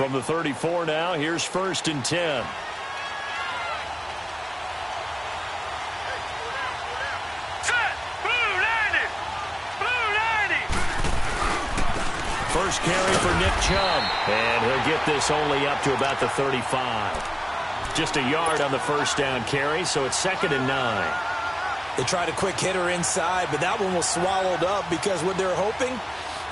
From the 34 now, here's 1st and 10. First carry for Nick Chubb, and he'll get this only up to about the 35. Just a yard on the first down carry, so it's 2nd and 9. They tried a quick hitter inside, but that one was swallowed up because what they're hoping,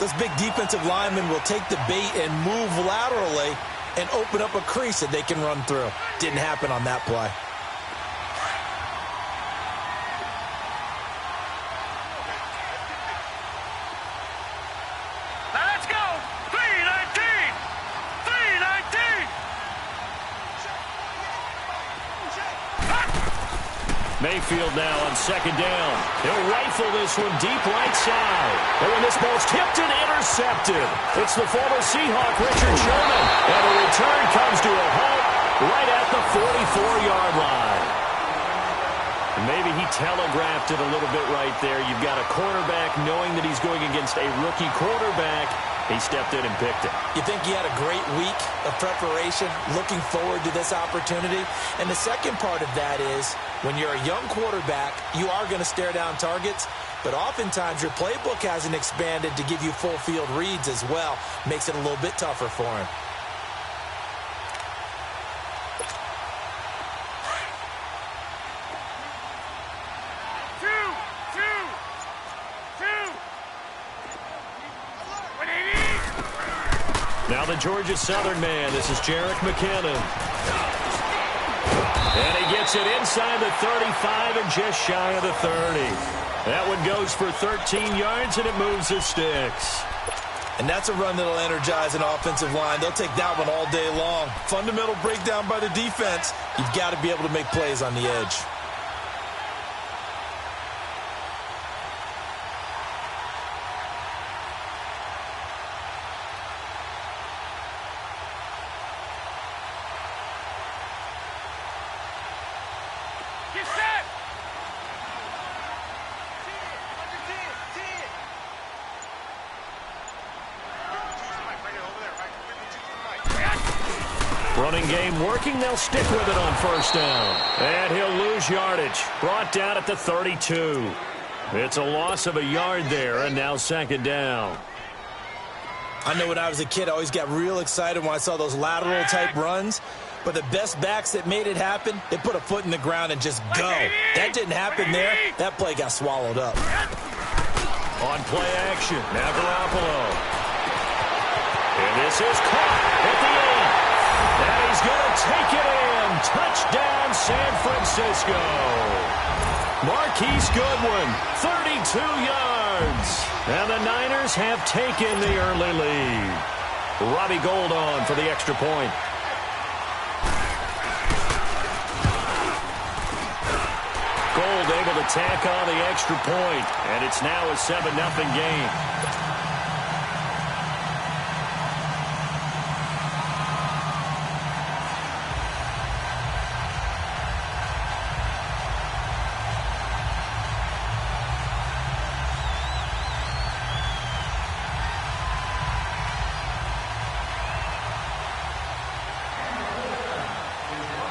those big defensive linemen will take the bait and move laterally and open up a crease that they can run through. Didn't happen on that play. Mayfield now on 2nd down. He'll rifle this one deep right side. And when this ball's tipped and intercepted, it's the former Seahawk, Richard Sherman. And the return comes to a halt right at the 44-yard line. And maybe he telegraphed it a little bit right there. You've got a quarterback knowing that he's going against a rookie quarterback. He stepped in and picked it. You think he had a great week of preparation, looking forward to this opportunity? And the second part of that is, when you're a young quarterback, you are going to stare down targets, but oftentimes your playbook hasn't expanded to give you full field reads as well. Makes it a little bit tougher for him. Now the Georgia Southern man. This is Jerick McKinnon. And he gets it inside the 35 and just shy of the 30. That one goes for 13 yards, and it moves the sticks. And that's a run that'll energize an offensive line. They'll take that one all day long. Fundamental breakdown by the defense. You've got to be able to make plays on the edge. Running game working. They'll stick with it on 1st down. And he'll lose yardage. Brought down at the 32. It's a loss of a yard there, and now 2nd down. I know when I was a kid, I always got real excited when I saw those lateral-type runs. But the best backs that made it happen, they put a foot in the ground and just go. That didn't happen there. That play got swallowed up. On play action, now Garoppolo. And this is caught at the 8. And he's going to take it in. Touchdown, San Francisco. Marquise Goodwin, 32 yards. And the Niners have taken the early lead. Robbie Gould on for the extra point. Gould able to tack on the extra point. And it's now a 7-0 game.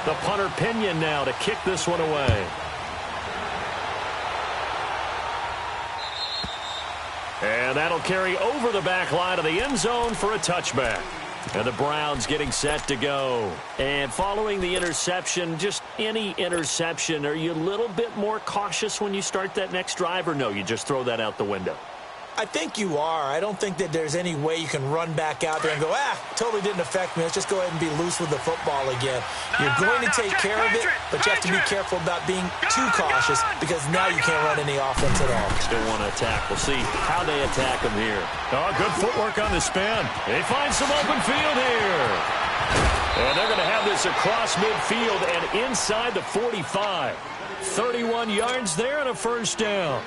The punter Pinion now to kick this one away. And that'll carry over the back line of the end zone for a touchback. And the Browns getting set to go. And following the interception, just any interception, are you a little bit more cautious when you start that next drive, or no, you just throw that out the window? I think you are. I don't think that there's any way you can run back out there and go, totally didn't affect me. Let's just go ahead and be loose with the football again. You're going to take care of it, but you have to be careful about being too cautious because now you can't run any offense at all. Still want to attack. We'll see how they attack them here. Oh, good footwork on the spin. They find some open field here. And they're going to have this across midfield and inside the 45. 31 yards there and a 1st down.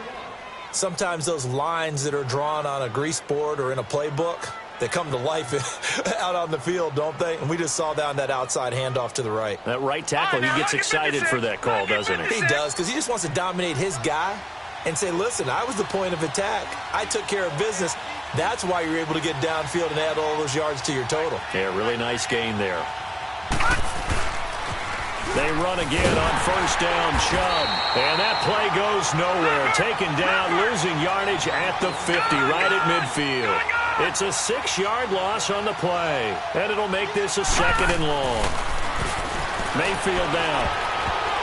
Sometimes those lines that are drawn on a grease board or in a playbook, they come to life out on the field, don't they? And we just saw down that outside handoff to the right. That right tackle, he gets excited for that call, doesn't he? He does, because he just wants to dominate his guy and say, listen, I was the point of attack. I took care of business. That's why you're able to get downfield and add all those yards to your total. Yeah, really nice gain there. They run again on first down, Chubb. And that play goes nowhere. Taken down, losing yardage at the 50, right at midfield. It's a 6-yard loss on the play. And it'll make this a 2nd and long. Mayfield now.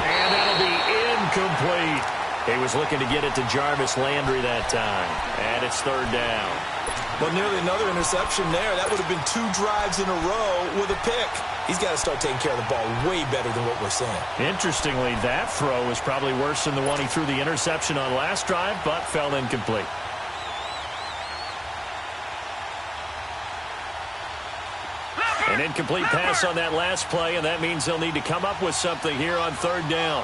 And that'll be incomplete. He was looking to get it to Jarvis Landry that time. And it's 3rd down. Well, nearly another interception there. That would have been 2 drives in a row with a pick. He's got to start taking care of the ball way better than what we're seeing. Interestingly, that throw was probably worse than the one he threw the interception on last drive, but fell incomplete. An incomplete pass on that last play, and that means they'll need to come up with something here on 3rd down.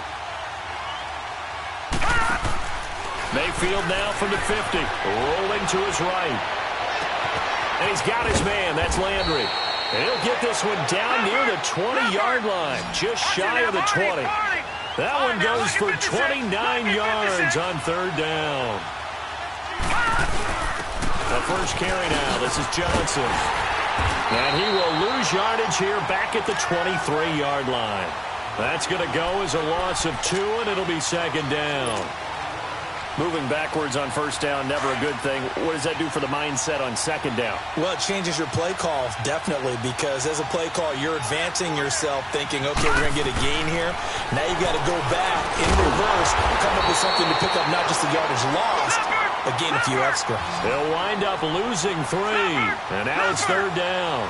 Mayfield now from the 50, rolling to his right. And he's got his man. That's Landry. And he'll get this one down near the 20-yard line, just shy of the 20. That one goes for 29 yards on 3rd down. The first carry now. This is Johnson. And he will lose yardage here back at the 23-yard line. That's going to go as a loss of 2, and it'll be 2nd down. Moving backwards on first down, never a good thing. What does that do for the mindset on 2nd down? Well, it changes your play call, definitely, because as a play call, you're advancing yourself thinking, okay, we're going to get a gain here. Now you've got to go back in reverse, come up with something to pick up not just the yardage lost, but gain a few extra. They'll wind up losing 3, and now it's 3rd down.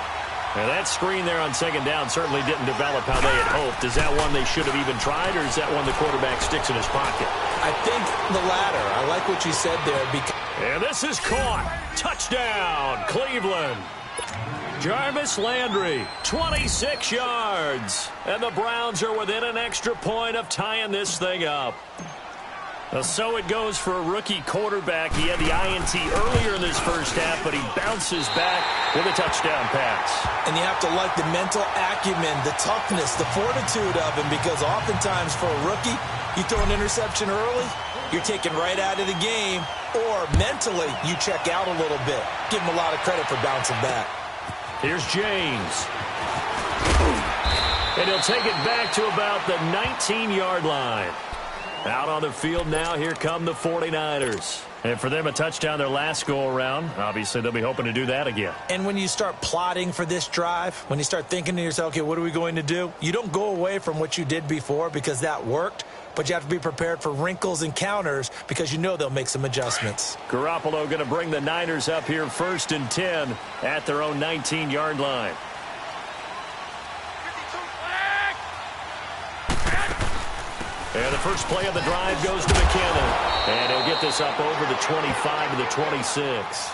And that screen there on 2nd down certainly didn't develop how they had hoped. Is that one they should have even tried, or is that one the quarterback sticks in his pocket? I think the latter. I like what you said there. And this is caught. Touchdown, Cleveland. Jarvis Landry, 26 yards. And the Browns are within an extra point of tying this thing up. So it goes for a rookie quarterback. He had the INT earlier in this first half, but he bounces back with a touchdown pass. And you have to like the mental acumen, the toughness, the fortitude of him, because oftentimes for a rookie, you throw an interception early, you're taken right out of the game, or mentally you check out a little bit. Give him a lot of credit for bouncing back. Here's James. And he'll take it back to about the 19-yard line. Out on the field now, here come the 49ers. And for them, a touchdown their last go-around. Obviously, they'll be hoping to do that again. And when you start plotting for this drive, when you start thinking to yourself, okay, what are we going to do? You don't go away from what you did before because that worked, but you have to be prepared for wrinkles and counters because you know they'll make some adjustments. Garoppolo going to bring the Niners up here 1st and 10 at their own 19-yard line. And the first play of the drive goes to McKinnon. And he'll get this up over the 25 to the 26.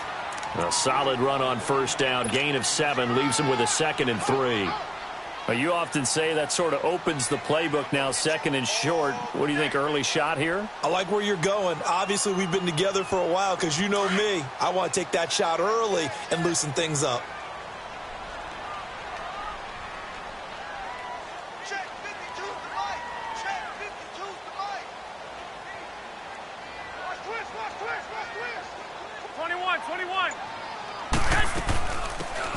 A solid run on first down. Gain of 7 leaves him with a 2nd and 3. You often say that sort of opens the playbook now, 2nd and short. What do you think, early shot here? I like where you're going. Obviously, we've been together for a while because you know me. I want to take that shot early and loosen things up.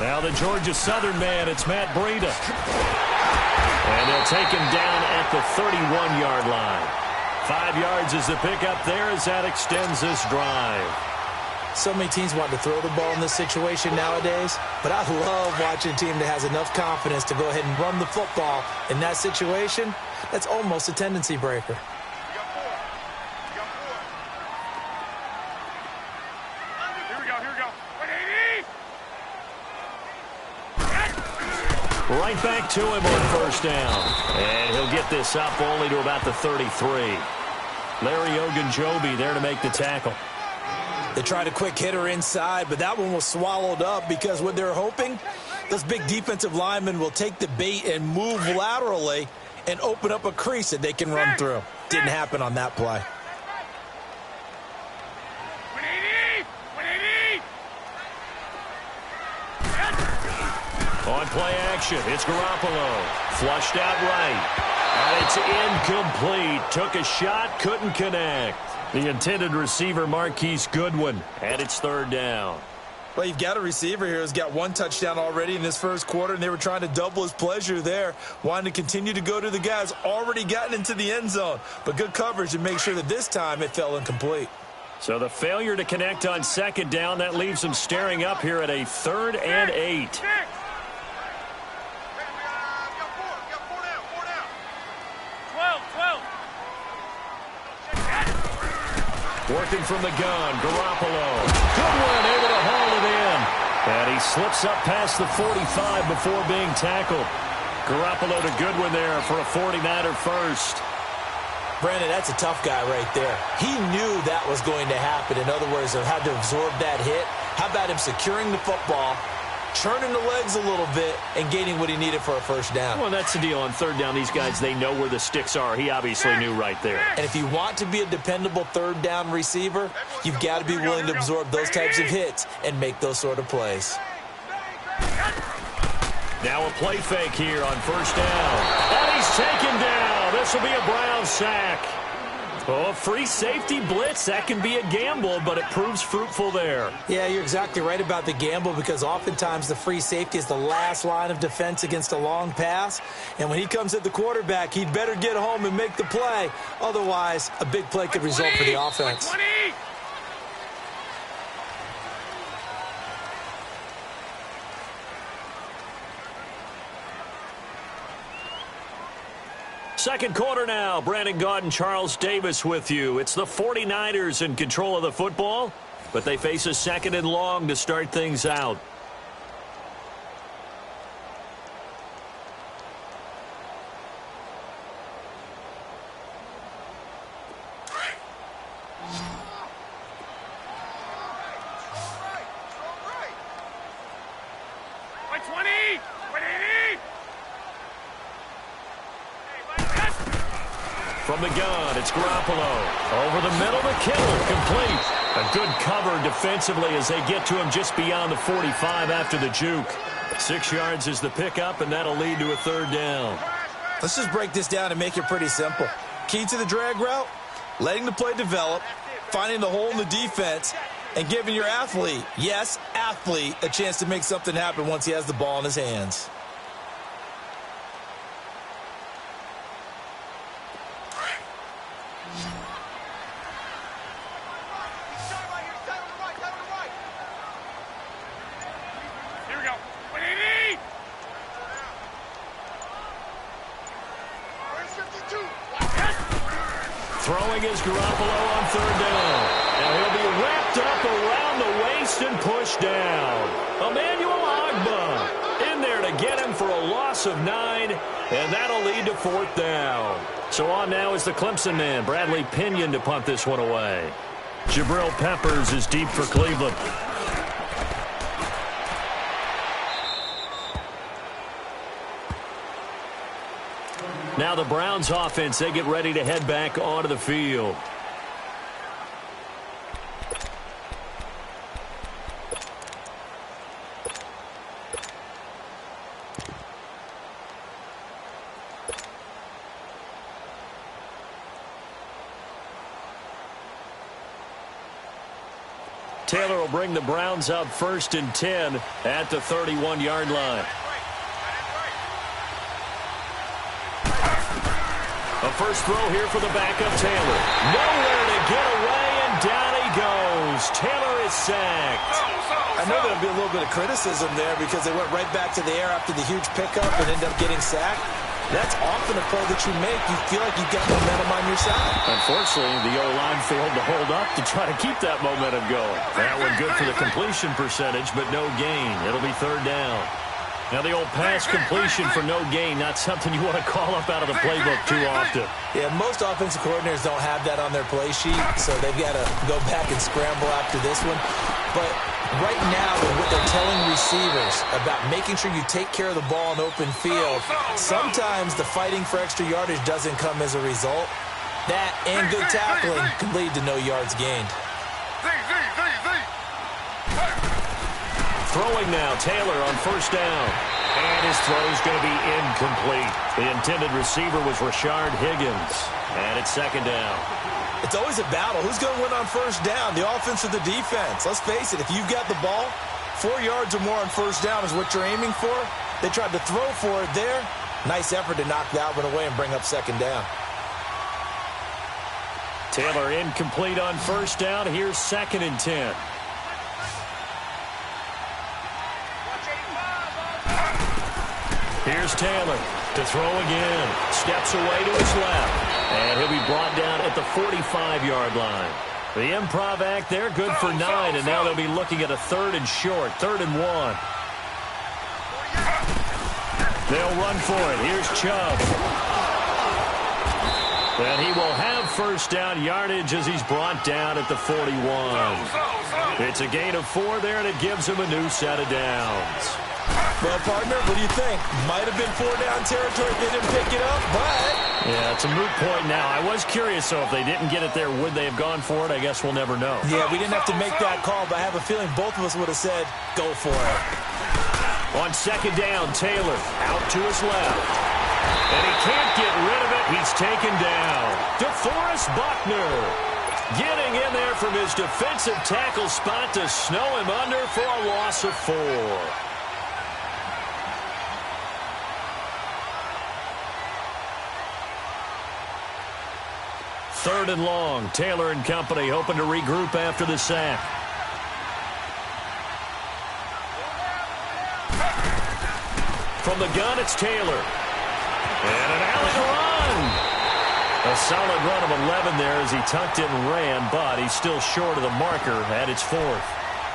Now the Georgia Southern man, it's Matt Breida. And they'll take him down at the 31-yard line. 5 yards is the pickup there as that extends this drive. So many teams want to throw the ball in this situation nowadays, but I love watching a team that has enough confidence to go ahead and run the football in that situation. That's almost a tendency breaker. Right back to him on first down. And he'll get this up only to about the 33. Larry Ogunjobi there to make the tackle. They tried a quick hitter inside, but that one was swallowed up because what they're hoping, those big defensive linemen will take the bait and move laterally and open up a crease that they can run through. Didn't happen on that play. On play action, it's Garoppolo. Flushed out right. And it's incomplete. Took a shot, couldn't connect. The intended receiver, Marquise Goodwin. And it's 3rd down. Well, you've got a receiver here who's got one touchdown already in this first quarter, and they were trying to double his pleasure there, wanting to continue to go to the guys already gotten into the end zone. But good coverage to make sure that this time it fell incomplete. So the failure to connect on second down, that leaves them staring up here at a 3rd and 8. Working from the gun, Garoppolo. Goodwin able to haul it in. And he slips up past the 45 before being tackled. Garoppolo to Goodwin there for a 49er first. Brandon, that's a tough guy right there. He knew that was going to happen. In other words, he had to absorb that hit. How about him securing the football, churning the legs a little bit, and gaining what he needed for a first down? Well, that's the deal. On 3rd down, these guys, they know where the sticks are. He obviously knew right there. And if you want to be a dependable 3rd down receiver, you've got to be willing to absorb those types of hits and make those sort of plays. Now a play fake here on 1st down. And he's taken down. This will be a Brown sack. Oh, free safety blitz. That can be a gamble, but it proves fruitful there. Yeah, you're exactly right about the gamble, because oftentimes the free safety is the last line of defense against a long pass. And when he comes at the quarterback, he'd better get home and make the play. Otherwise, a big play could result for the offense. Second quarter now. Brandon Gaud and Charles Davis with you. It's the 49ers in control of the football, but they face a 2nd and long to start things out. From the gun, it's Garoppolo. Over the middle to Kittle, complete. A good cover defensively as they get to him just beyond the 45 after the juke. 6 yards is the pickup, and that'll lead to a 3rd down. Let's just break this down and make it pretty simple. Key to the drag route, letting the play develop, finding the hole in the defense, and giving your athlete, yes, athlete, a chance to make something happen once he has the ball in his hands. Throwing is Garoppolo on 3rd down. And he'll be wrapped up around the waist and pushed down. Emmanuel Ogbah in there to get him for a loss of 9, and that'll lead to 4th down. So on now is the Clemson man, Bradley Pinion, to punt this one away. Jabril Peppers is deep for Cleveland. Now the Browns offense, they get ready to head back onto the field. Taylor will bring the Browns up 1st and 10 at the 31-yard line. A first throw here for the backup, Taylor. Nowhere to get away, and down he goes. Taylor is sacked. I know there'll be a little bit of criticism there because they went right back to the air after the huge pickup and ended up getting sacked. That's often a play that you make. You feel like you've got momentum on your side. Unfortunately, the O-line failed to hold up to try to keep that momentum going. That one good for the completion percentage, but no gain. It'll be 3rd down. Now the old pass completion for no gain, not something you want to call up out of the playbook too often. Yeah, most offensive coordinators don't have that on their play sheet, so they've got to go back and scramble after this one. But right now, what they're telling receivers about making sure you take care of the ball in open field, sometimes the fighting for extra yardage doesn't come as a result. That and good tackling can lead to no yards gained. Throwing now, Taylor on 1st down. And his throw is going to be incomplete. The intended receiver was Rashard Higgins. And it's 2nd down. It's always a battle. Who's going to win on 1st down, the offense or the defense? Let's face it, if you've got the ball, 4 yards or more on first down is what you're aiming for. They tried to throw for it there. Nice effort to knock that one away and bring up second down. Taylor incomplete on first down. Here's 2nd and 10. Here's Taylor to throw again. Steps away to his left. And he'll be brought down at the 45-yard line. The improv act there, good for 9. And now they'll be looking at a 3rd and short, 3rd and 1. They'll run for it. Here's Chubb. And he will have first down yardage as he's brought down at the 41. It's a gain of 4 there, and it gives him a new set of downs. Well, partner, what do you think? Might have been 4-down territory if they didn't pick it up, but... Yeah, it's a moot point now. I was curious, so if they didn't get it there, would they have gone for it? I guess we'll never know. Yeah, we didn't have to make that call, but I have a feeling both of us would have said, go for it. On 2nd down, Taylor out to his left. And he can't get rid of it. He's taken down. DeForest Buckner getting in there from his defensive tackle spot to snow him under for a loss of 4. 3rd and long. Taylor and company hoping to regroup after the sack. From the gun, it's Taylor. And an alley to run. A solid run of 11 there as he tucked it and ran, but he's still short of the marker at its 4th.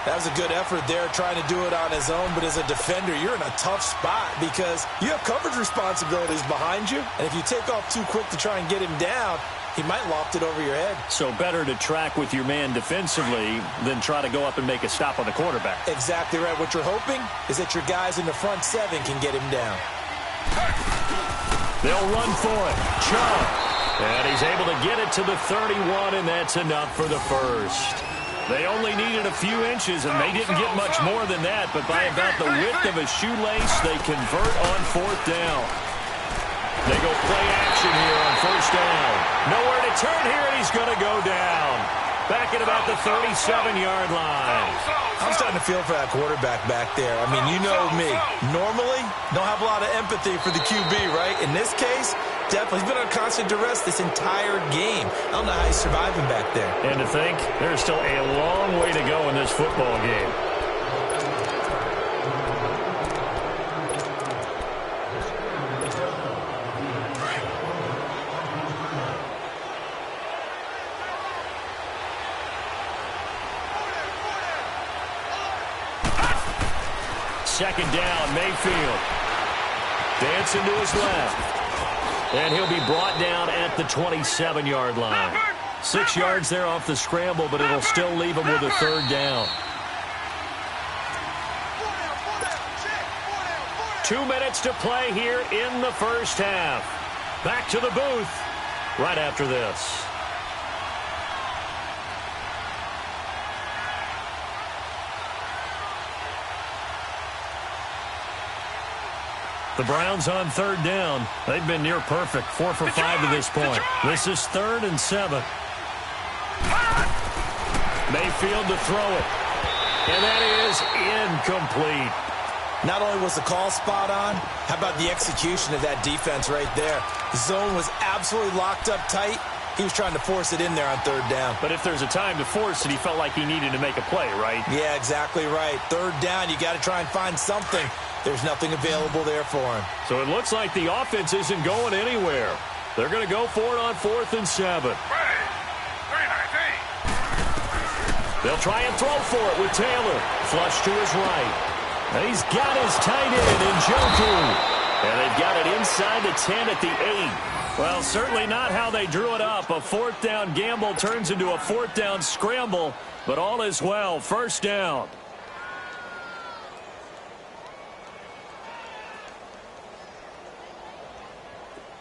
That was a good effort there, trying to do it on his own, but as a defender, you're in a tough spot because you have coverage responsibilities behind you, and if you take off too quick to try and get him down, he might loft it over your head. So better to track with your man defensively than try to go up and make a stop on the quarterback. Exactly right. What you're hoping is that your guys in the front 7 can get him down. They'll run for it. Chubb. And he's able to get it to the 31, and that's enough for the first. They only needed a few inches, and they didn't get much more than that, but by about the width of a shoelace, they convert on 4th down. They go play action here on first down. Nowhere to turn here, and he's going to go down. Back at about the 37-yard line. I'm starting to feel for that quarterback back there. I mean, you know me. Normally, don't have a lot of empathy for the QB, right? In this case, definitely. He's been on constant duress this entire game. I don't know how he's surviving back there. And to think, there's still a long way to go in this football game. Second down, Mayfield. Dancing to his left. And he'll be brought down at the 27-yard line. 6 yards there off the scramble, but it'll still leave him with a 3rd down. 2 minutes to play here in the first half. Back to the booth right after this. The Browns on 3rd down. They've been near perfect. 4 for 5 to this point. This is 3rd and 7. Mayfield to throw it. And that is incomplete. Not only was the call spot on, how about the execution of that defense right there? The zone was absolutely locked up tight. He was trying to force it in there on 3rd down. But if there's a time to force it, he felt like he needed to make a play, right? Yeah, exactly right. 3rd down, you got to try and find something. There's nothing available there for him. So it looks like the offense isn't going anywhere. They're going to go for it on 4th and 7. They'll try and throw for it with Taylor. Flush to his right. And he's got his tight end in Njoku. And they've got it inside the 10 at the 8. Well, certainly not how they drew it up. A 4th down gamble turns into a 4th down scramble. But all is well. First down.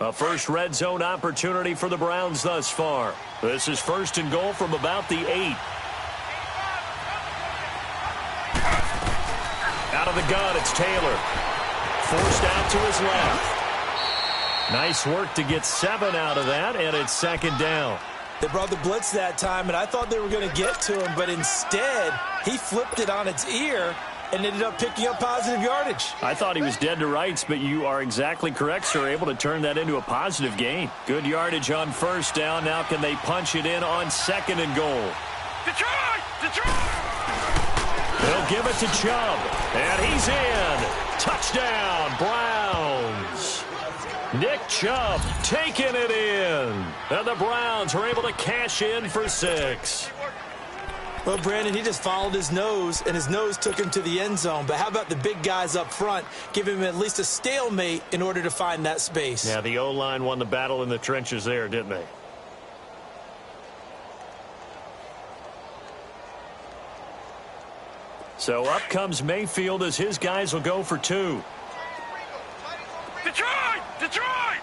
A first red zone opportunity for the Browns thus far. This is 1st and goal from about the 8. Out of the gun, it's Taylor. Forced out to his left. Nice work to get 7 out of that, and it's 2nd down. They brought the blitz that time, and I thought they were going to get to him, but instead, he flipped it on its ear and ended up picking up positive yardage. I thought he was dead to rights, but you are exactly correct, sir. Able to turn that into a positive gain. Good yardage on first down. Now can they punch it in on second and goal? Detroit! Detroit! They'll give it to Chubb, and he's in. Touchdown, Browns. Nick Chubb taking it in. And the Browns are able to cash in for 6. Well, Brandon, he just followed his nose, and his nose took him to the end zone. But how about the big guys up front? Give him at least a stalemate in order to find that space. Yeah, the O-line won the battle in the trenches there, didn't they? So up comes Mayfield as his guys will go for 2. Detroit! Detroit!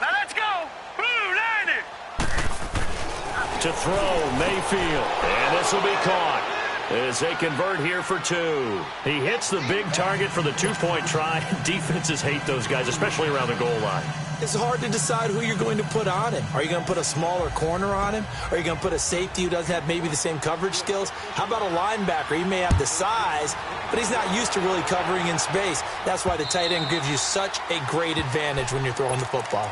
Now let's go! Blue Niner! To throw, Mayfield. And this will be caught as they convert here for 2. He hits the big target for the 2-point try. Defenses hate those guys, especially around the goal line. It's hard to decide who you're going to put on him. Are you going to put a smaller corner on him? Are you going to put a safety who doesn't have maybe the same coverage skills? How about a linebacker? He may have the size, but he's not used to really covering in space. That's why the tight end gives you such a great advantage when you're throwing the football.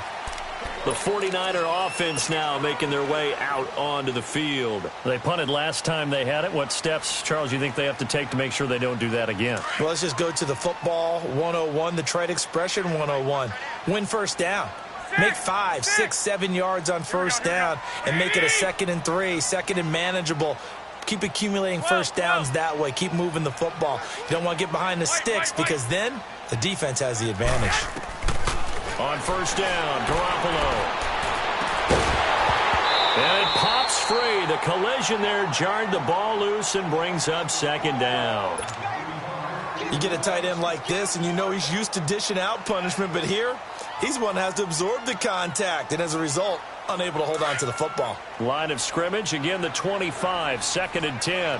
The 49er offense now making their way out onto the field. They punted last time they had it. What steps, Charles, you think they have to take to make sure they don't do that again? Well, let's just go to the football 101, the trade expression 101. Win first down. Make 5, 6, 7 yards on first down and make it a 2nd and 3, 2nd and manageable. Keep accumulating first downs that way. Keep moving the football. You don't want to get behind the sticks because then the defense has the advantage. On first down, Garoppolo. And it pops free. The collision there jarred the ball loose and brings up 2nd down. You get a tight end like this, and you know he's used to dishing out punishment, but here, he's one that has to absorb the contact, and as a result, unable to hold on to the football. Line of scrimmage, again the 25, 2nd and 10.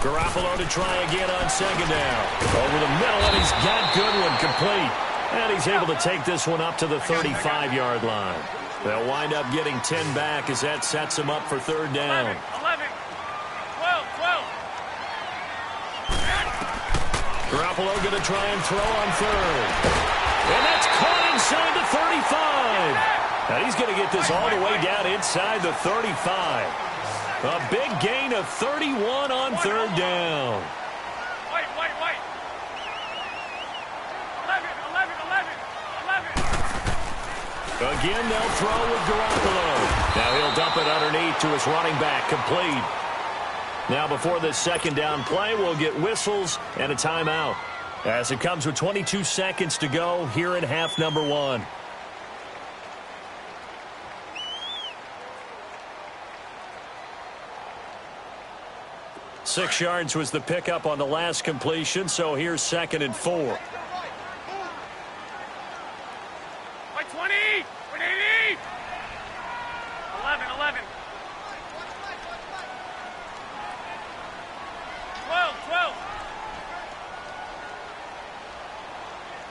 Garoppolo to try again on 2nd down. Over the middle, and he's got Goodwin complete. And he's able to take this one up to the 35-yard line. They'll wind up getting 10 back as that sets them up for 3rd down. 11, 12, 12. Garoppolo going to try and throw on 3rd. And that's caught inside the 35. Now he's going to get this all the way down inside the 35. A big gain of 31 on 3rd down. Wait. 11, 11, 11, 11. Again, they'll throw with Garoppolo. Now he'll dump it underneath to his running back, complete. Now before this 2nd down play, we'll get whistles and a timeout. As it comes with 22 seconds to go here in half number 1. Six yards was the pickup on the last completion, so here's 2nd and 4. Wait, 20, 180. 11, 11. 12, 12.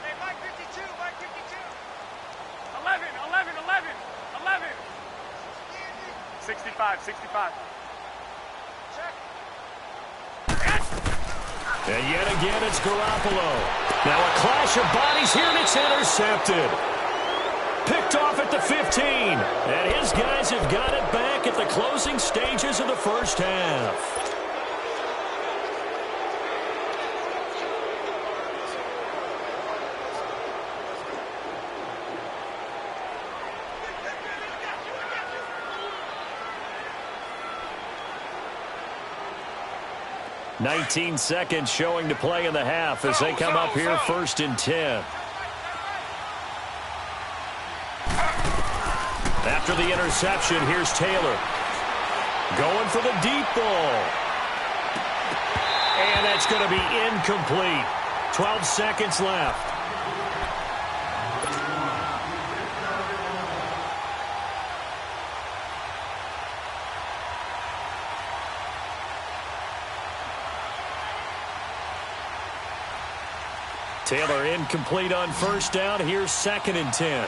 Hey, Mike 52, Mike 52. 11, 11, 11, 11. 65, 65. And yet again, it's Garoppolo. Now a clash of bodies here, and it's intercepted. Picked off at the 15. And his guys have got it back at the closing stages of the first half. "19 seconds showing to play in the half as they come up here 1st and 10. After the interception, here's Taylor. Going for the deep ball. And that's going to be incomplete. 12 seconds left. Taylor incomplete on first down. Here's 2nd and 10.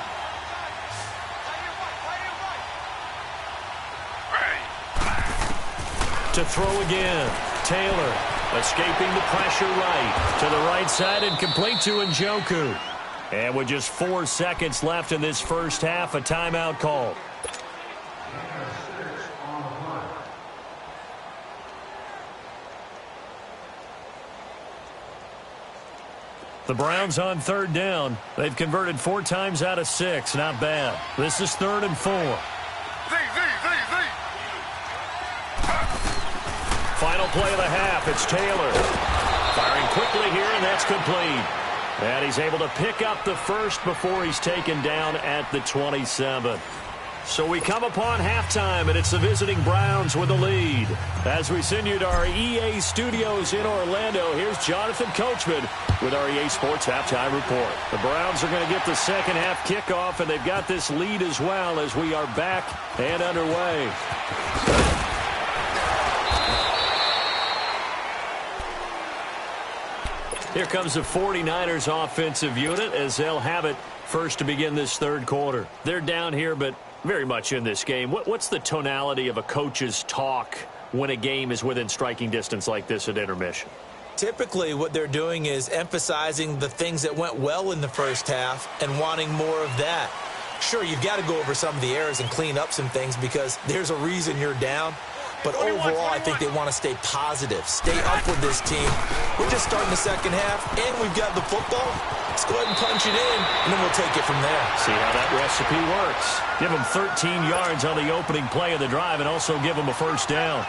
to throw again. Taylor escaping the pressure right to the right side and complete to Njoku. And with just 4 seconds left in this first half, a timeout called. The Browns on third down. They've converted 4 times out of 6. Not bad. This is 3rd and 4. Final play of the half. It's Taylor. Firing quickly here, and that's complete. And he's able to pick up the first before he's taken down at the 27. So we come upon halftime, and it's the visiting Browns with the lead. As we send you to our EA studios in Orlando, here's Jonathan Coachman with our EA Sports Halftime Report. The Browns are going to get the second half kickoff, and they've got this lead as well as we are back and underway. Here comes the 49ers offensive unit as they'll have it first to begin this third quarter. They're down here, but very much in this game. What's the tonality of a coach's talk when a game is within striking distance like this at intermission? Typically, what they're doing is emphasizing the things that went well in the first half and wanting more of that. Sure, you've got to go over some of the errors and clean up some things because there's a reason you're down. But overall, I think they want to stay positive, stay up with this team. We're just starting the second half, and we've got the football. Let's go ahead and punch it in, and then we'll take it from there. See how that recipe works. Give them 13 yards on the opening play of the drive and also give them a first down.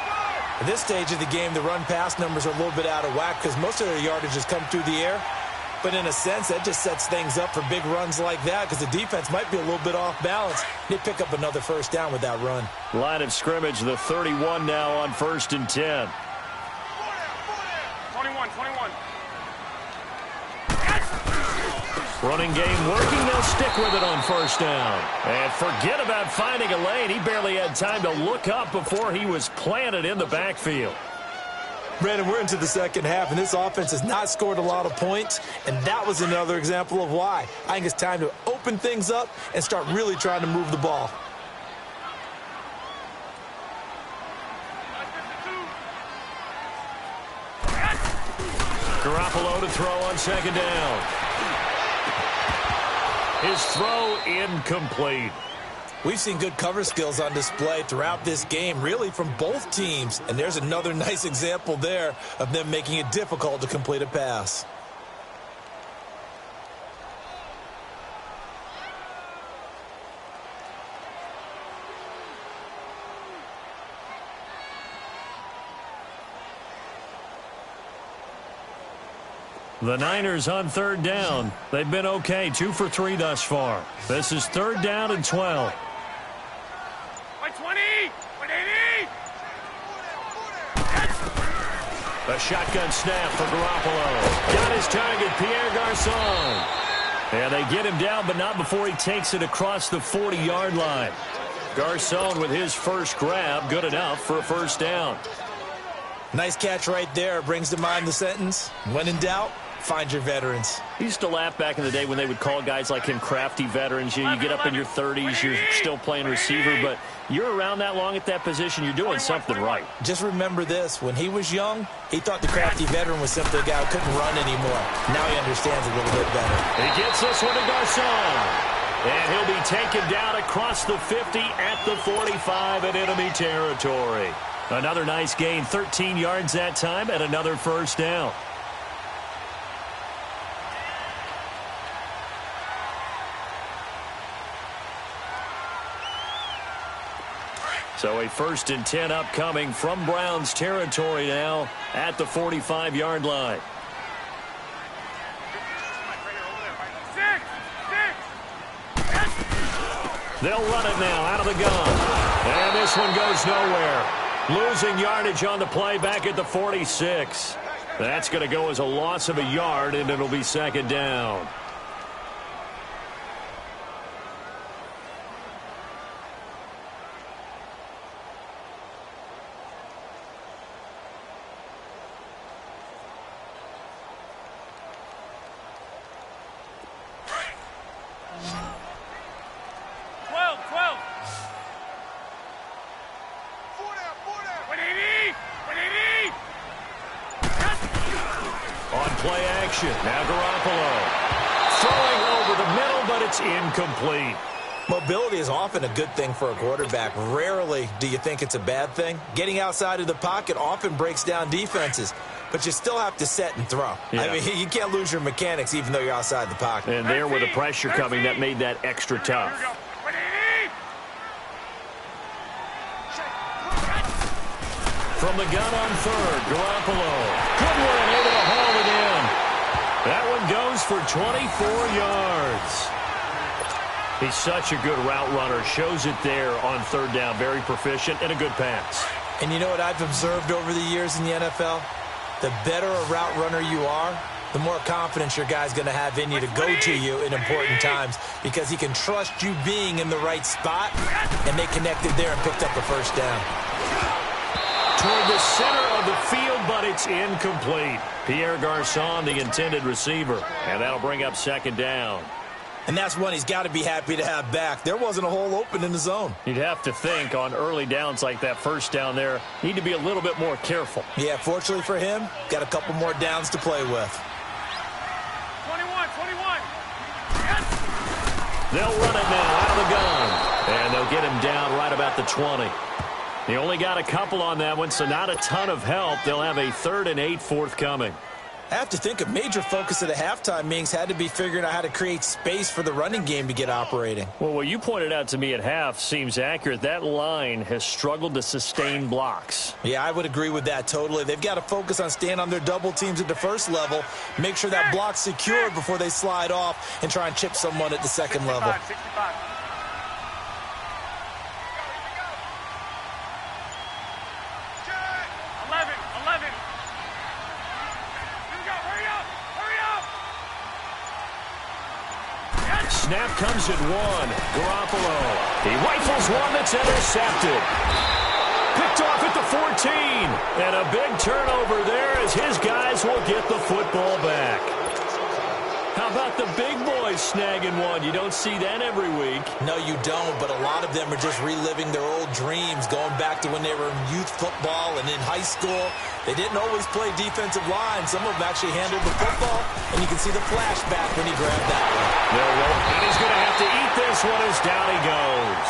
At this stage of the game, the run-pass numbers are a little bit out of whack because most of their yardage has come through the air. But in a sense, that just sets things up for big runs like that because the defense might be a little bit off balance. They pick up another first down with that run. Line of scrimmage, the 31 now on 1st and 10. 21, 21. Running game working. They'll stick with it on first down. And forget about finding a lane. He barely had time to look up before he was planted in the backfield. Brandon, we're into the second half, and this offense has not scored a lot of points, and that was another example of why. I think it's time to open things up and start really trying to move the ball. Garoppolo to throw on second down. His throw incomplete. We've seen good cover skills on display throughout this game, really from both teams. And there's another nice example there of them making it difficult to complete a pass. The Niners on third down. They've been okay, 2 for 3 thus far. This is 3rd down and 12. 20, 180. A shotgun snap for Garoppolo. Got his target, Pierre Garçon. And they get him down, but not before he takes it across the 40-yard line. Garçon with his first grab, good enough for a first down. Nice catch right there. Brings to mind the sentence, when in doubt, find your veterans. I used to laugh back in the day when they would call guys like him crafty veterans. You get up in your 30s, you're still playing receiver, but you're around that long at that position, you're doing something right. Just remember this. When he was young, he thought the crafty veteran was simply a guy who couldn't run anymore. Now he understands a little bit better. He gets this one to Garçon. And he'll be taken down across the 50 at the 45 in enemy territory. Another nice gain, 13 yards that time, and another first down. So a 1st and 10 upcoming from Browns territory now at the 45-yard line. 6. They'll run it now out of the gun. And this one goes nowhere. Losing yardage on the play back at the 46. That's going to go as a loss of a yard, and it'll be 2nd down. play action. Now Garoppolo throwing over the middle, but it's incomplete. Mobility is often a good thing for a quarterback. Rarely do you think it's a bad thing. Getting outside of the pocket often breaks down defenses, but you still have to set and throw. Yeah. I mean, you can't lose your mechanics even though you're outside the pocket. And there with the pressure coming, that made that extra tough. From the gun on third, Garoppolo. Good one, able to haul it in. That one goes for 24 yards. He's such a good route runner. Shows it there on third down. Very proficient and a good pass. And you know what I've observed over the years in the NFL? The better a route runner you are, the more confidence your guy's going to have in you to go to you in important times because he can trust you being in the right spot, and they connected there and picked up a first down. Toward the center of the field, but it's incomplete. Pierre Garçon, the intended receiver, and that'll bring up second down. And that's one he's got to be happy to have back. There wasn't a hole open in the zone. You'd have to think on early downs like that first down there, need to be a little bit more careful. Yeah, fortunately for him, got a couple more downs to play with. 21. Yes. They'll run it now out of the gun. And they'll get him down right about the 20. They only got a couple on that one, so not a ton of help. They'll have a 3rd and 8 forthcoming. I have to think a major focus of the halftime meetings had to be figuring out how to create space for the running game to get operating. Well, what you pointed out to me at half seems accurate. That line has struggled to sustain blocks. Yeah, I would agree with that totally. They've got to focus on staying on their double teams at the first level, make sure that block's secured before they slide off and try and chip someone at the second level. 65. 11. Snap comes at 1. Garoppolo. He rifles one that's intercepted. Picked off at the 14. And a big turnover there as his guys will get the football back. How about the big boys snagging one? You don't see that every week. No, you don't, but a lot of them are just reliving their old dreams, going back to when they were in youth football and in high school. They didn't always play defensive line. Some of them actually handled the football, and you can see the flashback when he grabbed that one. And he's going to have to eat this one as down he goes.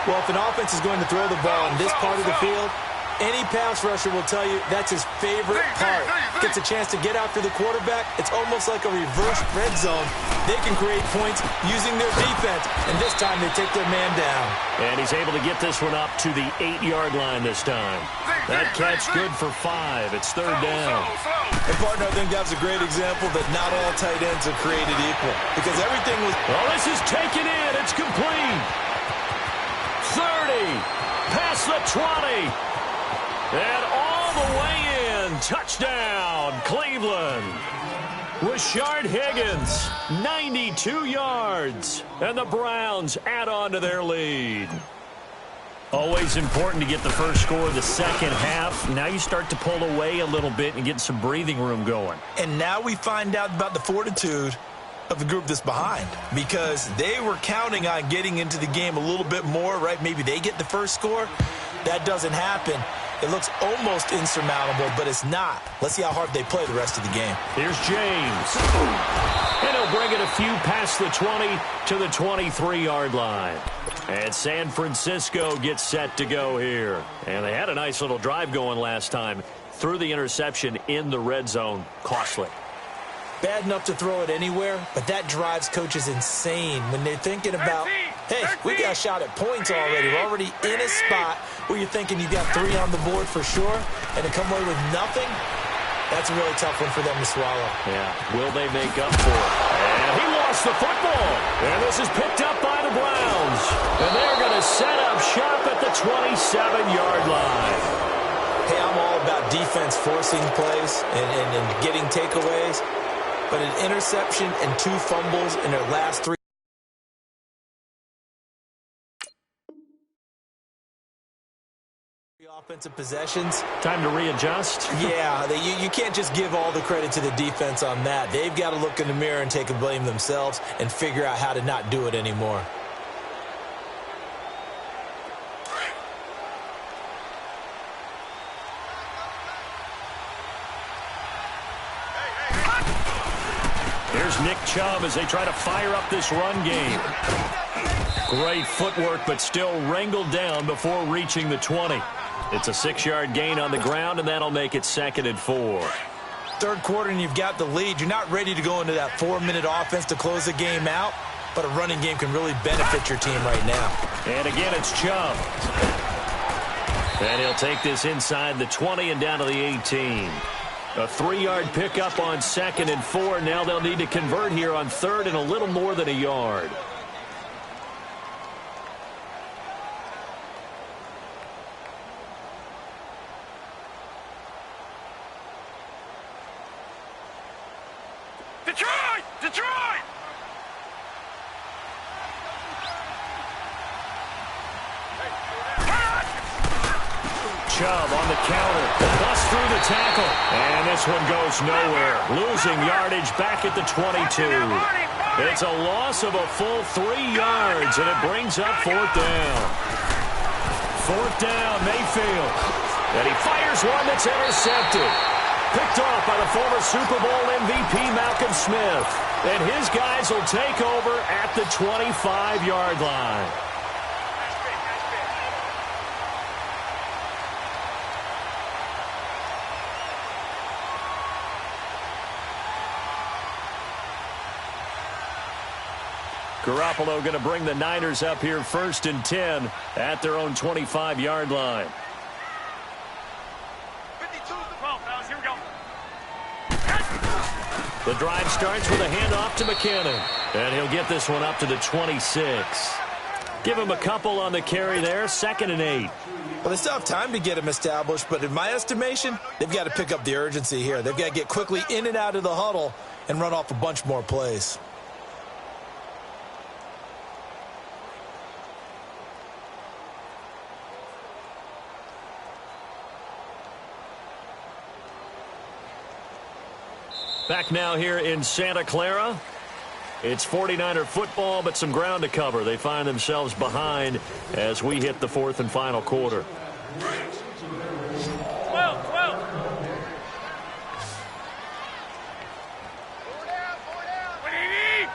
Well, if an offense is going to throw the ball in this part of the field, any pass rusher will tell you that's his favorite part. Gets a chance to get after the quarterback. It's almost like a reverse red zone. They can create points using their defense, and this time they take their man down. And he's able to get this one up to the 8-yard line this time. That catch good for 5. It's third down. And, partner, I think that's a great example that not all tight ends are created equal because everything was... Well, this is taken in. It's complete. 30. Past the 20. And all the way in. Touchdown, Cleveland. Rashard Higgins, 92 yards. And the Browns add on to their lead. Always important to get the first score of the second half. Now you start to pull away a little bit and get some breathing room going. And now we find out about the fortitude of the group that's behind because they were counting on getting into the game a little bit more, right? Maybe they get the first score. That doesn't happen. It looks almost insurmountable, but it's not. Let's see how hard they play the rest of the game. Here's James. And he'll bring it a few past the 20 to the 23-yard line. And San Francisco gets set to go here. And they had a nice little drive going last time. Threw the interception in the red zone. Costly. Bad enough to throw it anywhere, but that drives coaches insane when they're thinking about, hey, we got a shot at points already. We're already in a spot where you're thinking you got 3 on the board for sure, and to come away with nothing, that's a really tough one for them to swallow. Yeah, will they make up for it? And he lost the football. And this is picked up by the Browns. And they're going to set up shop at the 27-yard line. Hey, I'm all about defense forcing plays and getting takeaways. But an interception and 2 fumbles in their last 3 offensive possessions. Time to readjust. Yeah, you can't just give all the credit to the defense on that. They've got to look in the mirror and take a blame themselves and figure out how to not do it anymore. Here's Nick Chubb as they try to fire up this run game. Great footwork, but still wrangled down before reaching the 20. It's a 6-yard gain on the ground, and that'll make it 2nd and 4. Third quarter, and you've got the lead. You're not ready to go into that 4-minute offense to close the game out, but a running game can really benefit your team right now. And again, it's Chubb. And he'll take this inside the 20 and down to the 18. A 3-yard pickup on 2nd and 4. Now they'll need to convert here on 3rd and a little more than a yard. Detroit! Detroit! Chubb on the counter. Busts through the tackle. And this one goes nowhere. Losing yardage back at the 22. It's a loss of a full 3 yards, and it brings up 4th down. 4th down, Mayfield. And he fires one that's intercepted. Picked off by the former Super Bowl MVP Malcolm Smith. And his guys will take over at the 25-yard line. Garoppolo going to bring the Niners up here 1st and 10 at their own 25-yard line. 52-12, fellas. Here we go. The drive starts with a handoff to McKinnon. And he'll get this one up to the 26. Give him a couple on the carry there. 2nd and 8. Well, they still have time to get him established, but in my estimation, they've got to pick up the urgency here. They've got to get quickly in and out of the huddle and run off a bunch more plays. Back now here in Santa Clara. It's 49er football, but some ground to cover. They find themselves behind as we hit the 4th and final quarter. 12. What do you need?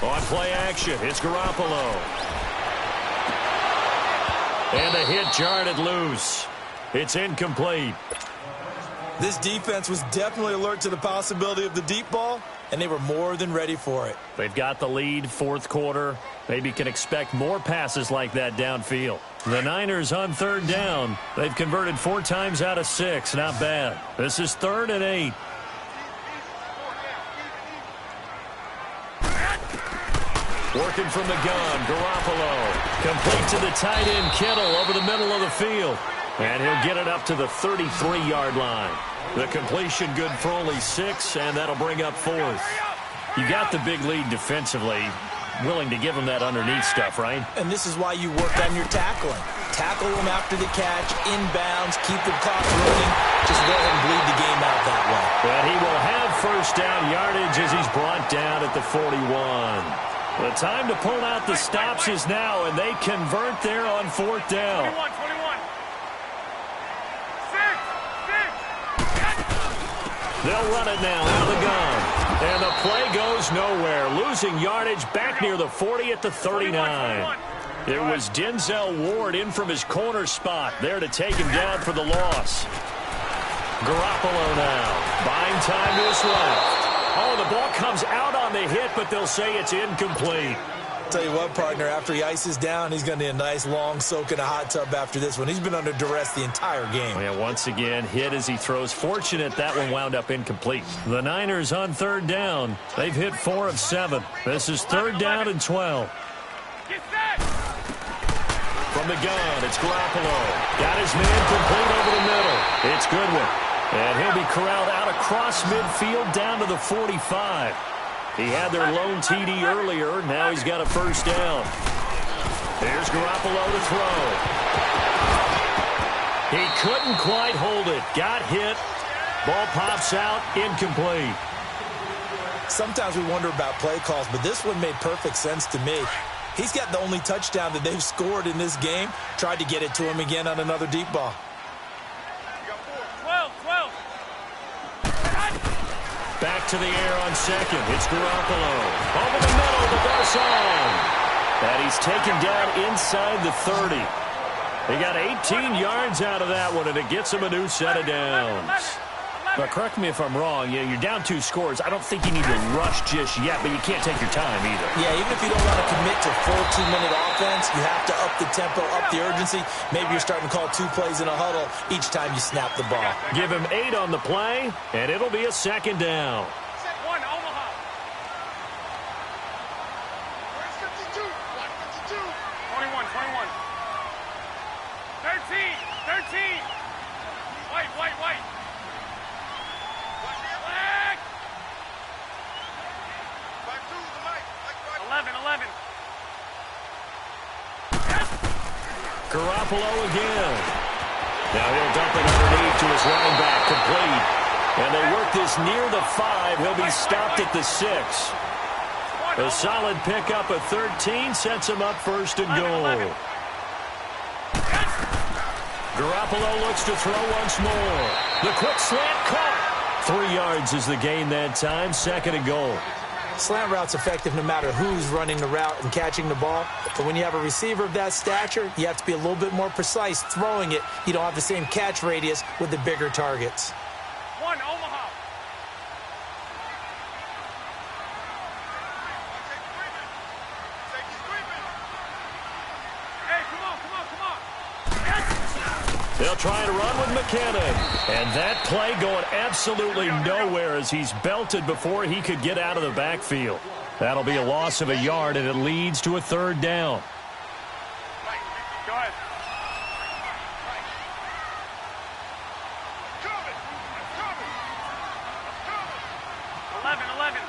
On play action, it's Garoppolo. And a hit jarred loose. It's incomplete. This defense was definitely alert to the possibility of the deep ball, and they were more than ready for it. They've got the lead, 4th quarter. Maybe can expect more passes like that downfield. The Niners on 3rd down. They've converted 4 times out of 6. Not bad. This is 3rd and 8. Working from the gun, Garoppolo. Complete to the tight end, Kittle, over the middle of the field. And he'll get it up to the 33-yard line. The completion good for only 6, and that'll bring up 4th. You got the big lead defensively. Willing to give them that underneath stuff, right? And this is why you work on your tackling. Tackle them after the catch, inbounds, keep the clock running. Just go ahead and bleed the game out that way. But he will have 1st down yardage as he's brought down at the 41. The time to pull out the stops is now, and they convert there on 4th down. 21. They'll run it now out of the gun. And the play goes nowhere. Losing yardage back near the 40 at the 39. It was Denzel Ward in from his corner spot there to take him down for the loss. Garoppolo now. Buying time to his left. Oh, the ball comes out on the hit, but they'll say it's incomplete. Tell you what, partner, after he ices down, he's going to need a nice long soak in a hot tub after this one. He's been under duress the entire game. Yeah, once again, hit as he throws. Fortunate that one wound up incomplete. The Niners on 3rd down. They've hit 4 of 7. This is 3rd down and 12. Get set. From the gun, it's Garoppolo. Got his man complete over the middle. It's Goodwin. And he'll be corralled out across midfield down to the 45. He had their lone TD earlier. Now he's got a 1st down. Here's Garoppolo to throw. He couldn't quite hold it. Got hit. Ball pops out. Incomplete. Sometimes we wonder about play calls, but this one made perfect sense to me. He's got the only touchdown that they've scored in this game. Tried to get it to him again on another deep ball. 12. Back to the air on second. It's Garoppolo. Over the middle to Garcon. And he's taken down inside the 30. He got 18 yards out of that one, and it gets him a new set of downs. But correct me if I'm wrong, you're down 2 scores. I don't think you need to rush just yet, but you can't take your time either. Yeah, even if you don't want to commit to full 2-minute offense, you have to up the tempo, up the urgency. Maybe you're starting to call 2 plays in a huddle each time you snap the ball. Give him 8 on the play, and it'll be a second down. 1, Omaha. Where's 52? 152. 21, 21. 13, 13. White. Flag. 11. Garoppolo again. Now he'll dump it underneath to his running back, complete. And they work this near the 5. He'll be stopped at the 6. A solid pickup of 13 sets him up first and goal. Garoppolo looks to throw once more. The quick slant caught. 3 yards is the gain that time, second and goal. Slant route's effective no matter who's running the route and catching the ball. But when you have a receiver of that stature, you have to be a little bit more precise throwing it. You don't have the same catch radius with the bigger targets. 1, Omaha. Hey, come on. They'll try to run with McKinnon. And that play going absolutely nowhere as he's belted before he could get out of the backfield. That'll be a loss of a yard, and it leads to a third down. Go ahead. 11.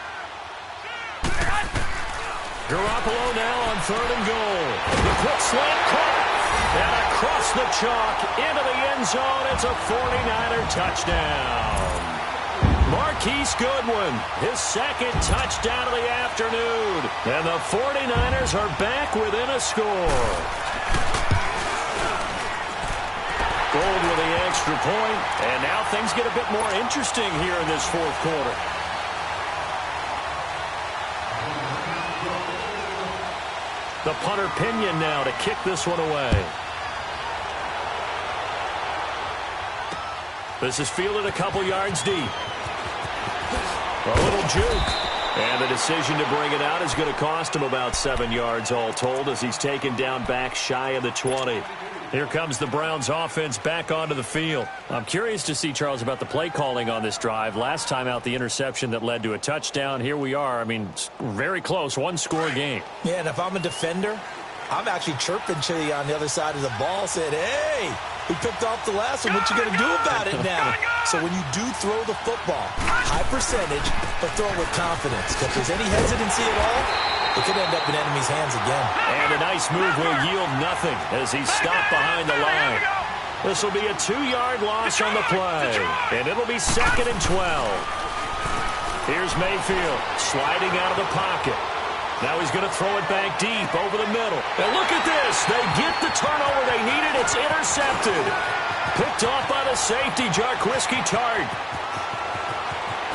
Garoppolo now on third and goal. The quick slant caught. And across the chalk into the end zone. It's a 49er touchdown. Marquise Goodwin, his second touchdown of the afternoon. And the 49ers are back within a score. Gold with the extra point. And now things get a bit more interesting here in this fourth quarter. The punter Pinion now to kick this one away. This is fielded a couple yards deep. A little juke. And the decision to bring it out is going to cost him about 7 yards all told as he's taken down back shy of the 20. Here comes the Browns offense back onto the field. I'm curious to see, Charles, about the play calling on this drive. Last time out, the interception that led to a touchdown. Here we are. I mean, very close, one-score game. Yeah, and if I'm a defender, I'm actually chirping to you on the other side of the ball, saying, hey, we picked off the last one. What you going to do about it now? So when you do throw the football, high percentage, but throw it with confidence. If there's any hesitancy at all, it could end up in enemy's hands again. And a nice move will yield nothing as he's stopped behind the line. This will be a 2-yard loss on the play. And it'll be 2nd and 12. Here's Mayfield sliding out of the pocket. Now he's going to throw it back deep over the middle. And look at this. They get the turnover they needed. It's intercepted. Picked off by the safety, Jarquiski Tart.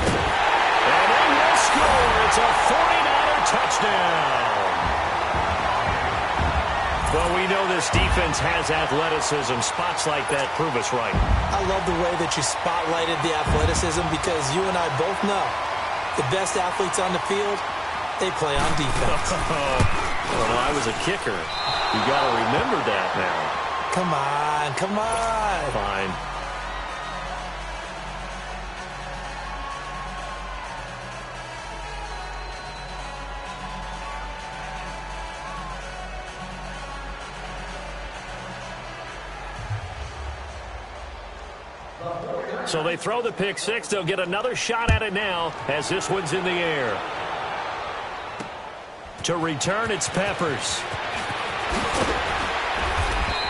And they will score. It's a 49er touchdown. Well, we know this defense has athleticism. Spots like that prove us right. I love the way that you spotlighted the athleticism because you and I both know the best athletes on the field, they play on defense. Well, I was a kicker. You got to remember that now. Come on. Fine. So they throw the pick six. They'll get another shot at it now as this one's in the air. To return, it's Peppers.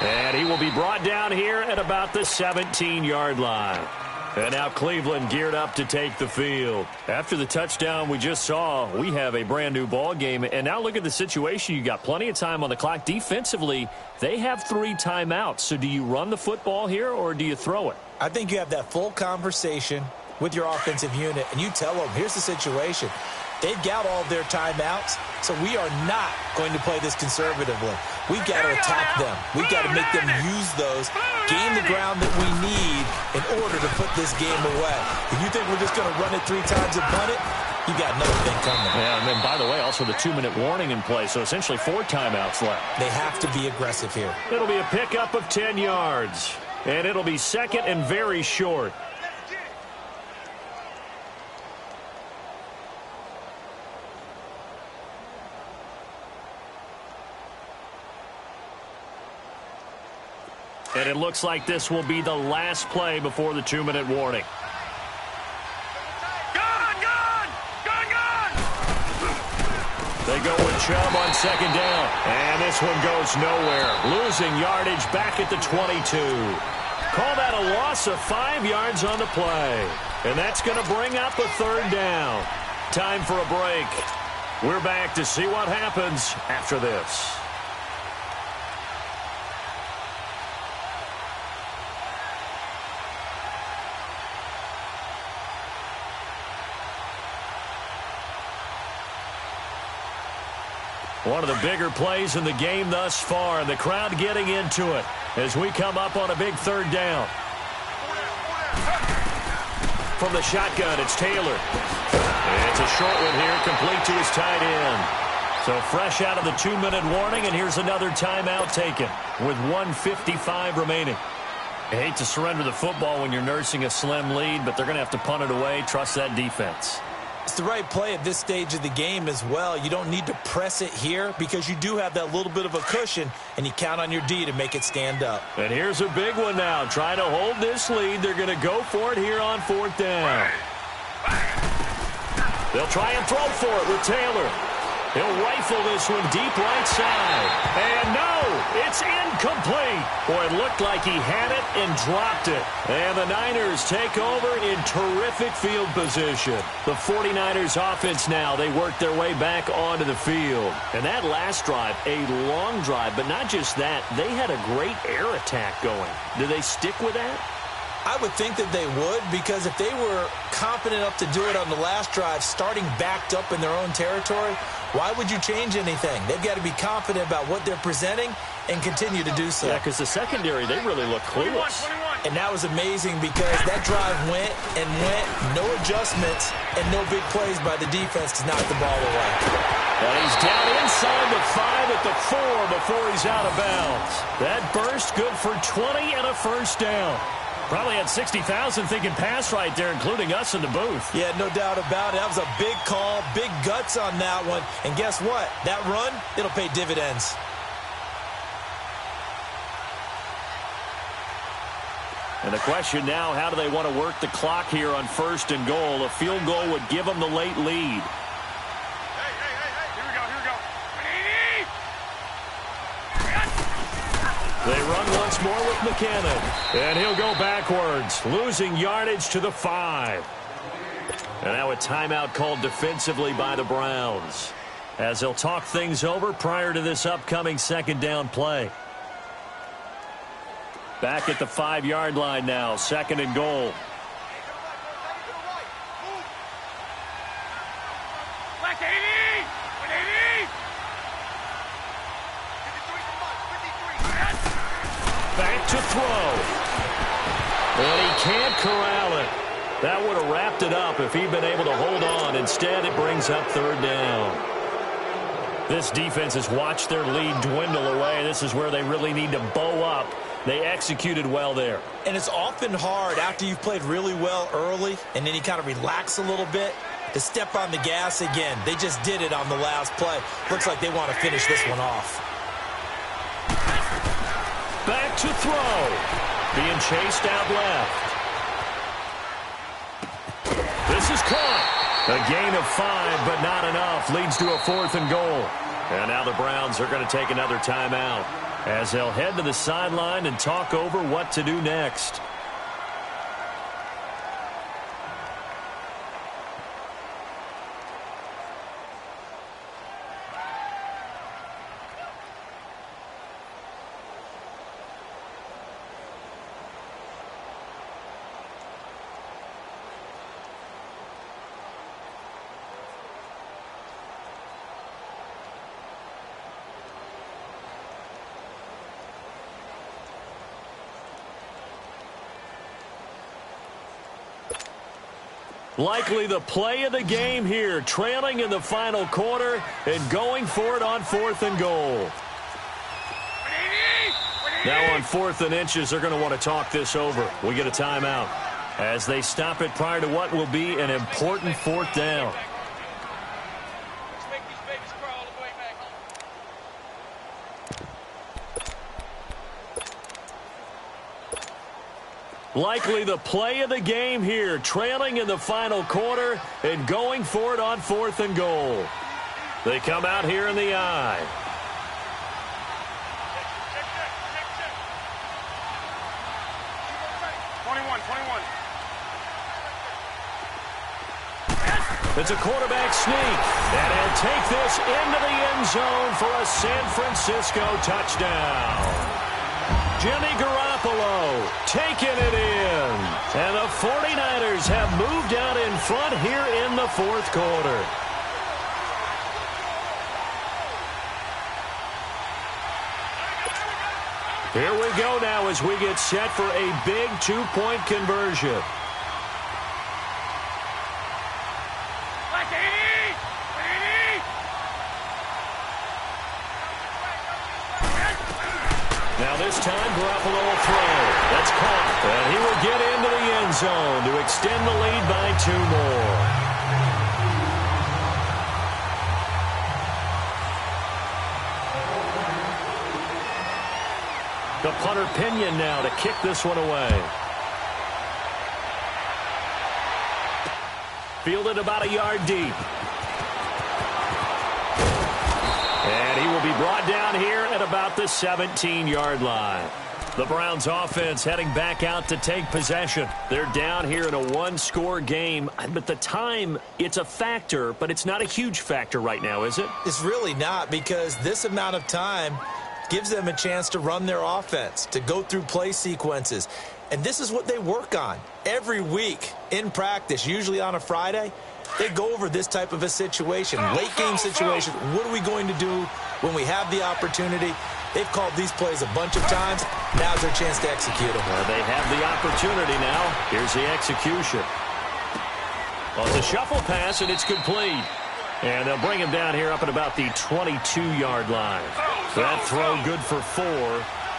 And he will be brought down here at about the 17-yard line. And now Cleveland geared up to take the field. After the touchdown we just saw, we have a brand-new ball game. And now look at the situation. You got plenty of time on the clock. Defensively, they have 3 timeouts. So do you run the football here or do you throw it? I think you have that full conversation with your offensive unit and you tell them, here's the situation. They've got all of their timeouts, so we are not going to play this conservatively. We've got to attack them. We've got to make them use those, gain the ground that we need in order to put this game away. If you think we're just going to run it 3 times and punt it, you got another thing coming. Yeah, and then, by the way, also the 2-minute warning in play, so essentially 4 timeouts left. They have to be aggressive here. It'll be a pickup of 10 yards, and it'll be second and very short. And it looks like this will be the last play before the 2-minute warning. They go with Chubb on second down. And this one goes nowhere. Losing yardage back at the 22. Call that a loss of 5 yards on the play. And that's going to bring up a third down. Time for a break. We're back to see what happens after this. One of the bigger plays in the game thus far, and the crowd getting into it as we come up on a big third down. From the shotgun, it's Taylor. It's a short one here, complete to his tight end. So fresh out of the 2-minute warning, and here's another timeout taken with 1:55 remaining. I hate to surrender the football when you're nursing a slim lead, but they're going to have to punt it away. Trust that defense. It's the right play at this stage of the game as well. You don't need to press it here because you do have that little bit of a cushion, and you count on your D to make it stand up. And here's a big one now. Trying to hold this lead. They're going to go for it here on 4th down. They'll try and throw for it with Taylor. He'll rifle this one deep right side. And no, it's incomplete. Boy, it looked like he had it and dropped it. And the Niners take over in terrific field position. The 49ers offense now, they work their way back onto the field. And that last drive, a long drive, but not just that, they had a great air attack going. Do they stick with that? I would think that they would, because if they were confident enough to do it on the last drive, starting backed up in their own territory, why would you change anything? They've got to be confident about what they're presenting and continue to do so. Yeah, because the secondary, they really look clueless. 21. And that was amazing because that drive went and went, no adjustments, and no big plays by the defense to knock the ball away. And he's down inside the 5 at the 4 before he's out of bounds. That burst good for 20 and a first down. Probably had 60,000 thinking pass right there, including us in the booth. Yeah, no doubt about it. That was a big call, big guts on that one. And guess what? That run, it'll pay dividends. And the question now, how do they want to work the clock here on 1st and goal? A field goal would give them the late lead. Hey. Here we go. They run once more with McKinnon. And he'll go backwards, losing yardage to the 5. And now a timeout called defensively by the Browns, as they'll talk things over prior to this upcoming 2nd down play. Back at the 5-yard line now, 2nd and goal. Black 80! 180! Back to throw. And he can't corral it. That would have wrapped it up if he'd been able to hold on. Instead, it brings up 3rd down. This defense has watched their lead dwindle away. This is where they really need to bow up. They executed well there. And it's often hard after you've played really well early and then you kind of relax a little bit to step on the gas again. They just did it on the last play. Looks like they want to finish this one off. Back to throw. Being chased out left. This is caught. A gain of 5, but not enough. Leads to a 4th and goal. And now the Browns are going to take another timeout, as they'll head to the sideline and talk over what to do next. Likely the play of the game here, trailing in the final quarter and going for it on 4th and goal. Now on 4th and inches, they're going to want to talk this over. We get a timeout as they stop it prior to what will be an important 4th down. Likely the play of the game here, trailing in the final quarter and going for it on 4th and goal. They come out here in the I. It's a quarterback sneak, and he'll take this into the end zone for a San Francisco touchdown. Jimmy Garoppolo taking it in. And the 49ers have moved out in front here in the 4th quarter. Here we go now as we get set for a big 2-point conversion. This time, Garoppolo will throw. That's caught. And he will get into the end zone to extend the lead by 2 more. The punter Pinion now to kick this one away. Fielded about a yard deep. And he will be brought down here at about the 17-yard line. The Browns offense heading back out to take possession. They're down here in a 1-score game. But the time, it's a factor, but it's not a huge factor right now, is it? It's really not, because this amount of time gives them a chance to run their offense, to go through play sequences. And this is what they work on every week in practice, usually on a Friday. They go over this type of a situation, late-game situation. What are we going to do when we have the opportunity? They've called these plays a bunch of times. Now's their chance to execute them. They have the opportunity now. Here's the execution. Well, it's a shuffle pass, and it's complete. And they'll bring him down here up at about the 22-yard line. That throw good for 4.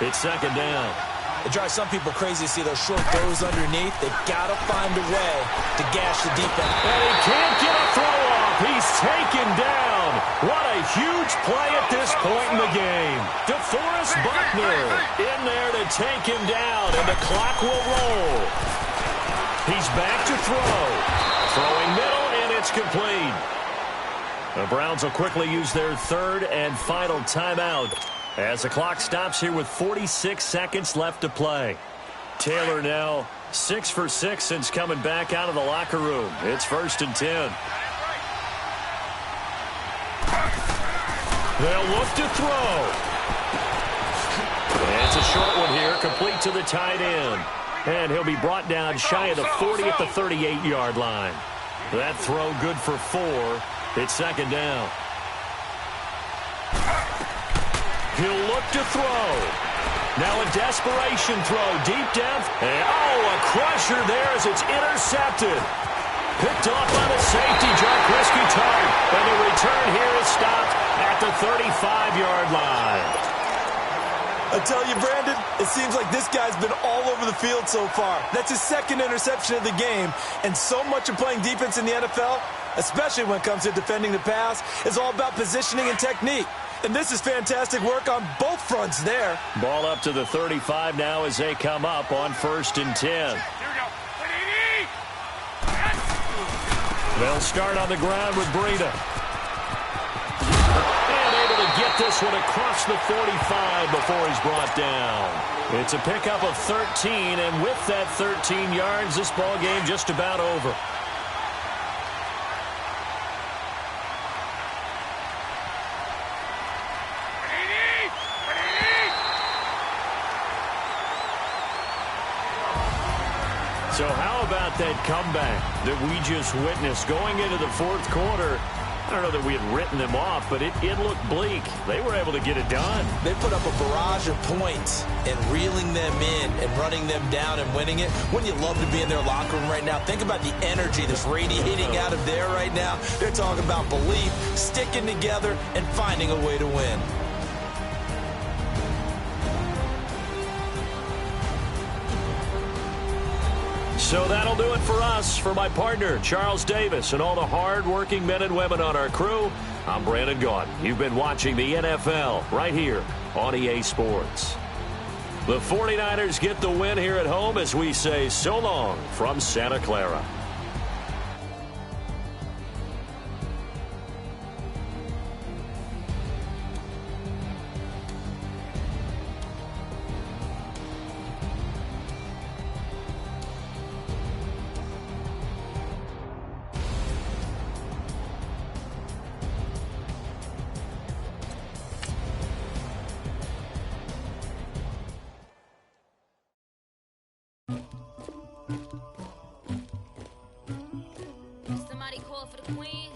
It's 2nd down. It drives some people crazy to see those short throws underneath. They've got to find a way to gash the deep end. And he can't get a throw off. He's taken down. What a huge play at this point in the game. DeForest Buckner in there to take him down, and the clock will roll. He's back to throw. Throwing middle, and it's complete. The Browns will quickly use their 3rd and final timeout as the clock stops here with 46 seconds left to play. Taylor now 6 for 6 since coming back out of the locker room. It's 1st and 10. They'll look to throw. And it's a short one here, complete to the tight end. And he'll be brought down shy of the 40 at the 38-yard line. That throw good for 4. It's 2nd down. He'll look to throw. Now a desperation throw deep down. And, a crusher there as it's intercepted. Picked off by the safety, Jarquiski Tartt. And the return here is stopped at the 35-yard line. I tell you, Brandon, it seems like this guy's been all over the field so far. That's his 2nd interception of the game. And so much of playing defense in the NFL, especially when it comes to defending the pass, is all about positioning and technique. And this is fantastic work on both fronts there. Ball up to the 35 now as they come up on 1st and 10. Here we go. They'll start on the ground with Breida. And able to get this one across the 45 before he's brought down. It's a pickup of 13, and with that 13 yards, this ball game just about over. So how about that comeback that we just witnessed going into the 4th quarter? I don't know that we had written them off, but it looked bleak. They were able to get it done. They put up a barrage of points, and reeling them in and running them down and winning it. Wouldn't you love to be in their locker room right now? Think about the energy that's radiating out of there right now. They're talking about belief, sticking together, and finding a way to win. So that'll do it for us. For my partner, Charles Davis, and all the hard-working men and women on our crew, I'm Brandon Gaudin. You've been watching the NFL right here on EA Sports. The 49ers get the win here at home as we say so long from Santa Clara. Somebody call for the queen.